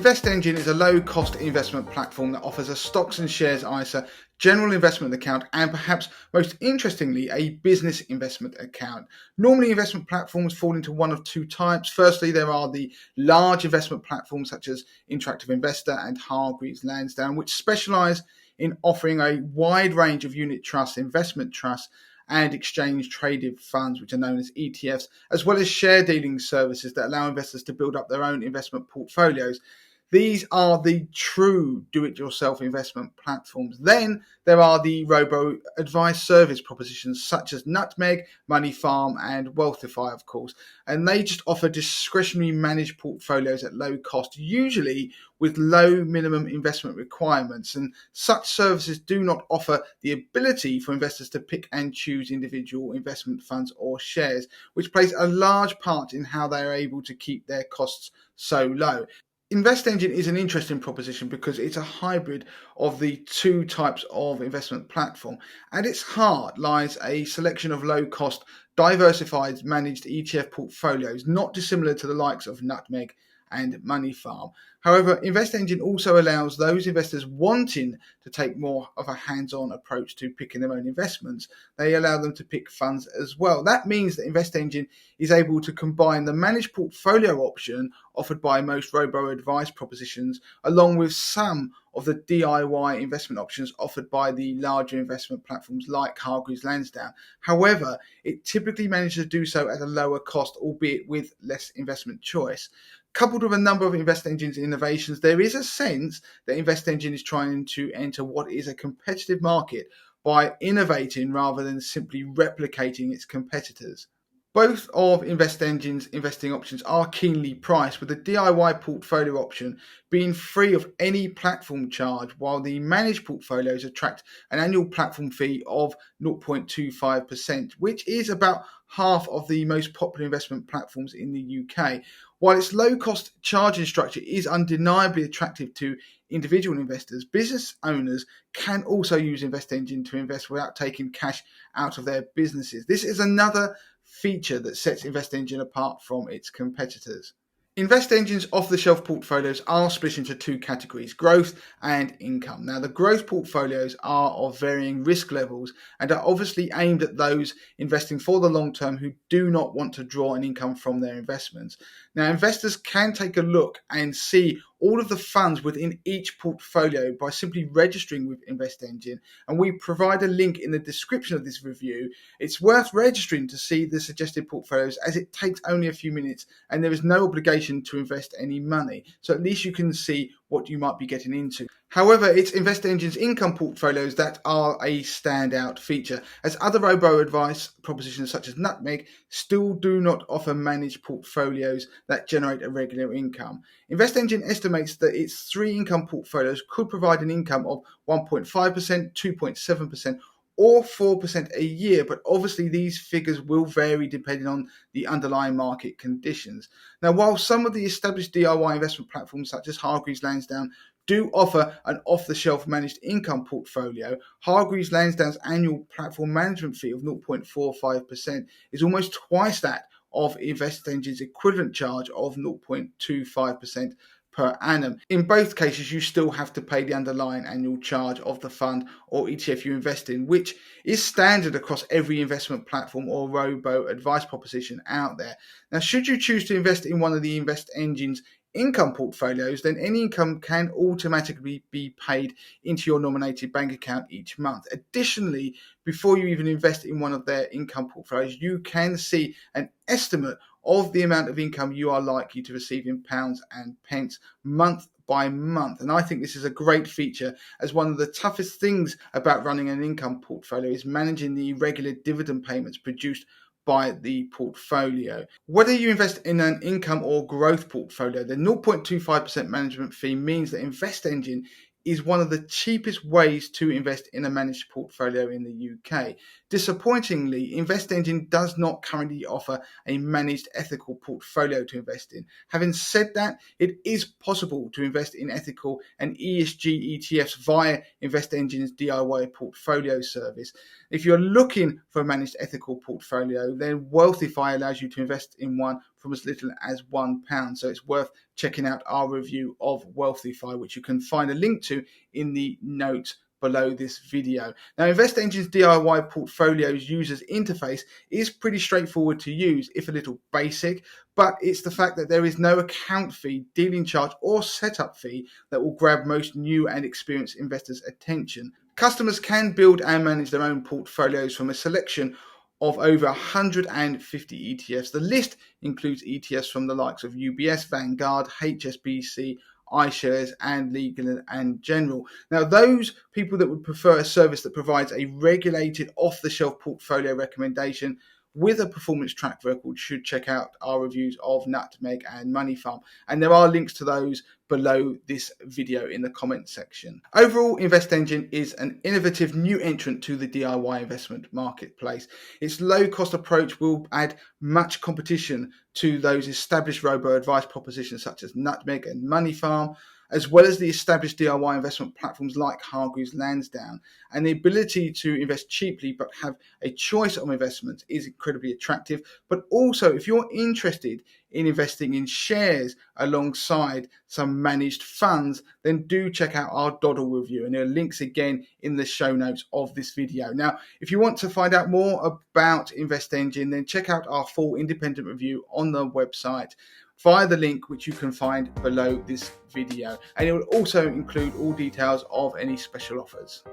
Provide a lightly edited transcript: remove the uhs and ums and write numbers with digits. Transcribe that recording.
InvestEngine is a low-cost investment platform that offers a stocks and shares ISA, general investment account, and perhaps most interestingly, a business investment account. Normally, investment platforms fall into one of two types. Firstly, there are the large investment platforms such as Interactive Investor and Hargreaves Lansdown, which specialize in offering a wide range of unit trusts, investment trusts, and exchange-traded funds, which are known as ETFs, as well as share dealing services that allow investors to build up their own investment portfolios. These are the true do-it-yourself investment platforms. Then there are the robo-advice service propositions such as Nutmeg, Money Farm, and Wealthify, of course. And they just offer discretionary managed portfolios at low cost, usually with low minimum investment requirements. And such services do not offer the ability for investors to pick and choose individual investment funds or shares, which plays a large part in how they are able to keep their costs so low. InvestEngine is an interesting proposition because it's a hybrid of the two types of investment platform. At its heart lies a selection of low-cost, diversified managed ETF portfolios, not dissimilar to the likes of Nutmeg and Money Farm. However, InvestEngine also allows those investors wanting to take more of a hands-on approach to picking their own investments. They allow them to pick funds as well. That means that InvestEngine is able to combine the managed portfolio option offered by most robo-advice propositions along with some of the DIY investment options offered by the larger investment platforms like Hargreaves Lansdown. However, it typically manages to do so at a lower cost, albeit with less investment choice. Coupled with a number of InvestEngine's innovations, there is a sense that InvestEngine is trying to enter what is a competitive market by innovating rather than simply replicating its competitors. Both of InvestEngine's investing options are keenly priced, with the DIY portfolio option being free of any platform charge, while the managed portfolios attract an annual platform fee of 0.25%, which is about half of the most popular investment platforms in the UK. While its low-cost charging structure is undeniably attractive to individual investors, business owners can also use InvestEngine to invest without taking cash out of their businesses. This is another feature that sets InvestEngine apart from its competitors. InvestEngine's off-the-shelf portfolios are split into two categories, growth and income. Now, the growth portfolios are of varying risk levels and are obviously aimed at those investing for the long term who do not want to draw an income from their investments. Now, investors can take a look and see all of the funds within each portfolio by simply registering with InvestEngine, and we provide a link in the description of this review. It's worth registering to see the suggested portfolios, as it takes only a few minutes and there is no obligation to invest any money, so at least you can see what you might be getting into. However, it's InvestEngine's income portfolios that are a standout feature, as other robo-advice propositions such as Nutmeg still do not offer managed portfolios that generate a regular income. InvestEngine estimates that its three income portfolios could provide an income of 1.5%, 2.7%, or 4% a year, but obviously these figures will vary depending on the underlying market conditions. Now, while some of the established DIY investment platforms such as Hargreaves Lansdown do offer an off-the-shelf managed income portfolio, Hargreaves Lansdown's annual platform management fee of 0.45% is almost twice that of InvestEngine's equivalent charge of 0.25% per annum. In both cases, you still have to pay the underlying annual charge of the fund or ETF you invest in, which is standard across every investment platform or robo-advice proposition out there. Now, should you choose to invest in one of the InvestEngine's income portfolios, then any income can automatically be paid into your nominated bank account each month. Additionally, before you even invest in one of their income portfolios, you can see an estimate of the amount of income you are likely to receive in pounds and pence month by month. And I think this is a great feature, as one of the toughest things about running an income portfolio is managing the irregular dividend payments produced by the portfolio. Whether you invest in an income or growth portfolio, the 0.25% management fee means that InvestEngine is one of the cheapest ways to invest in a managed portfolio in the UK. Disappointingly, InvestEngine does not currently offer a managed ethical portfolio to invest in. Having said that, it is possible to invest in ethical and ESG ETFs via InvestEngine's DIY portfolio service. If you're looking for a managed ethical portfolio, then Wealthify allows you to invest in one from as little as £1. So it's worth checking out our review of Wealthify, which you can find a link to in the notes below this video. Now, InvestEngine's DIY portfolio's user's interface is pretty straightforward to use, if a little basic, but it's the fact that there is no account fee, dealing charge, or setup fee that will grab most new and experienced investors' attention. Customers can build and manage their own portfolios from a selection of over 150 ETFs. The list includes ETFs from the likes of UBS, Vanguard, HSBC, iShares, and Legal and General. Now, those people that would prefer a service that provides a regulated off-the-shelf portfolio recommendation with a performance track record should check out our reviews of Nutmeg and Money Farm. And there are links to those below this video in the comment section. Overall, InvestEngine is an innovative new entrant to the DIY investment marketplace. Its low-cost approach will add much competition to those established robo-advice propositions such as Nutmeg and Money Farm, as well as the established DIY investment platforms like Hargreaves Lansdown. And the ability to invest cheaply but have a choice of investments is incredibly attractive. But also, if you're interested in investing in shares alongside some managed funds, then do check out our Doddle review, and there are links again in the show notes of this video. Now, if you want to find out more about InvestEngine, then check out our full independent review on the website via the link which you can find below this video, and it will also include all details of any special offers.